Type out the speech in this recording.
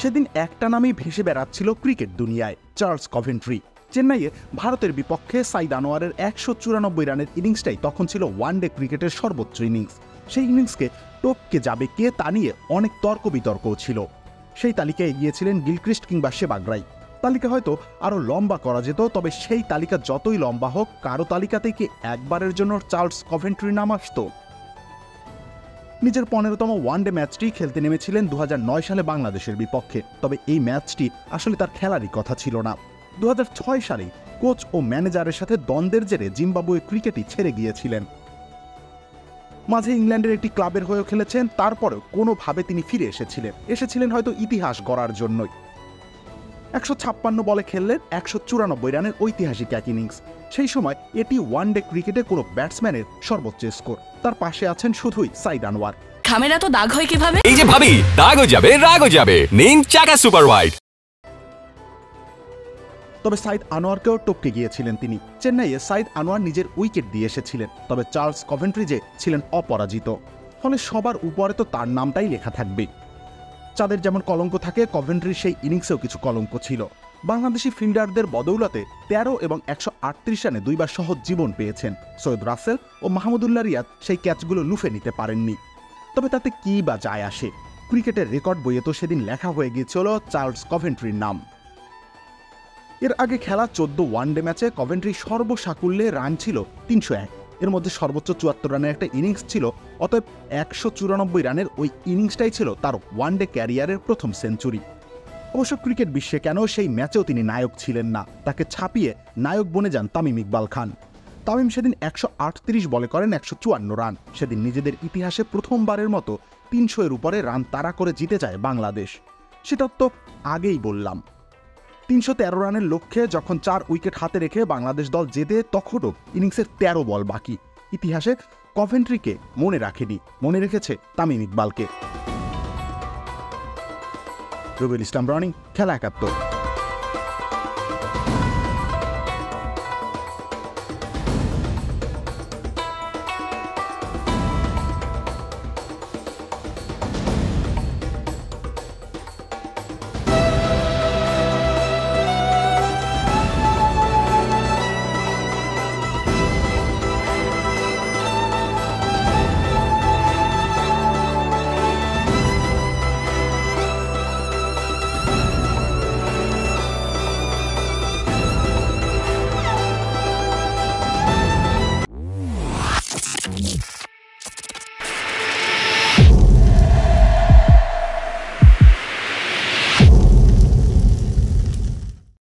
সেদিন একটা নামেই ভেসে বেড়াচ্ছিল ক্রিকেট দুনিয়ায়, চার্লস কভেন্ট্রি। চেন্নাইয়ে ভারতের বিপক্ষে সাইদ আনোয়ারের 194 রানের ইনিংসটাই তখন ছিল ওয়ানডে ক্রিকেটের সর্বোচ্চ ইনিংস। সেই ইনিংসকে টপকে যাবে কে তা নিয়ে অনেক তর্ক বিতর্কও ছিল। সেই তালিকায় এগিয়েছিলেন গিলক্রিস্ট কিংবা সেবাগ রায়। তালিকা হয়তো আরও লম্বা করা যেত, তবে সেই তালিকা যতই লম্বা হোক, কারো তালিকাতেই কি একবারের জন্য চার্লস কভেন্ট্রির নাম আসত? নিজের 15তম ওয়ানডে ম্যাচটি খেলতে নেমেছিলেন 2009 সালে বাংলাদেশের বিপক্ষে। তবে এই ম্যাচটি আসলে তার খেলারই কথা ছিল না। 2006 সালে কোচ ও ম্যানেজারের সাথে দ্বন্দ্বের জেরে জিম্বাবুয়ে ক্রিকেটই ছেড়ে গিয়েছিলেন। মাঝে ইংল্যান্ডের একটি ক্লাবের হয়েও খেলেছেন, তারপরেও কোনোভাবে তিনি ফিরে এসেছিলেন হয়তো ইতিহাস গড়ার জন্যই। 156 বলে খেললেন 194 রানের ঐতিহাসিক এক ইনিংস। সেই সময় এটি ওয়ানডে ক্রিকেটে কোনো ব্যাটসম্যানের সর্বোচ্চ স্কোর। তার পাশে আছেন শুধুই সাইদ আনোয়ার। খামেরা তো দাগ হয় কিভাবে? এই যে ভাবি, দাগও যাবে রাগও যাবে, নিন চাকা সুপার হোয়াইট। তবে সাইদ আনোয়ারকেও টপকে গিয়েছিলেন তিনি। চেন্নাইয়ে সাইদ আনোয়ার নিজের উইকেট দিয়ে এসেছিলেন, তবে চার্লস কভেন্ট্রি যে ছিলেন অপরাজিত। ফলে সবার উপরে তো তার নামটাই লেখা থাকবে। চাঁদের যেমন কলঙ্ক থাকে, কভেন্ট্রির সেই ইনিংসেও কিছু কলঙ্ক ছিল। বাংলাদেশি ফিল্ডারদের বদৌলতে 13 এবং 138 রানে দুইবার সহজ জীবন পেয়েছেন। সৈয়দ রাসেল ও মাহমুদুল্লাহ রিয়াদ সেই ক্যাচগুলো লুফে নিতে পারেননি। তবে তাতে কি বা যায় আসে? ক্রিকেটের রেকর্ড বইয়ে তো সেদিন লেখা হয়ে গিয়েছিল চার্লস কভেন্ট্রির নাম। এর আগে খেলা 14 ওয়ানডে ম্যাচে কভেন্ট্রির সর্বসাকুল্যে রান ছিল 301। এর মধ্যে সর্বোচ্চ 74 রানের একটা ইনিংস ছিল। অতএব 194 রানের ওই ইনিংসটাই ছিল তার ওয়ানডে ক্যারিয়ারের প্রথম সেঞ্চুরি। অবশ্য ক্রিকেট বিশ্বে কেন সেই ম্যাচেও তিনি নায়ক ছিলেন না। তাকে ছাপিয়ে নায়ক বনে যান তামিম ইকবাল খান। তামিম সেদিন 138 বলে করেন 154 রান। সেদিন নিজেদের ইতিহাসে প্রথমবারের মতো 300-এর উপরে রান তাড়া করে জিতে যায় বাংলাদেশ। সেটা তো আগেই বললাম। 313 রানের লক্ষ্যে যখন 4 উইকেট হাতে রেখে বাংলাদেশ দল জেতে, তখনও ইনিংসের 13 বল বাকি। ইতিহাসে কভেন্ট্রিকে মনে রাখেনি, মনে রেখেছে তামিম ইকবালকে। রবিউল ইসলাম রনি, খেলা 71।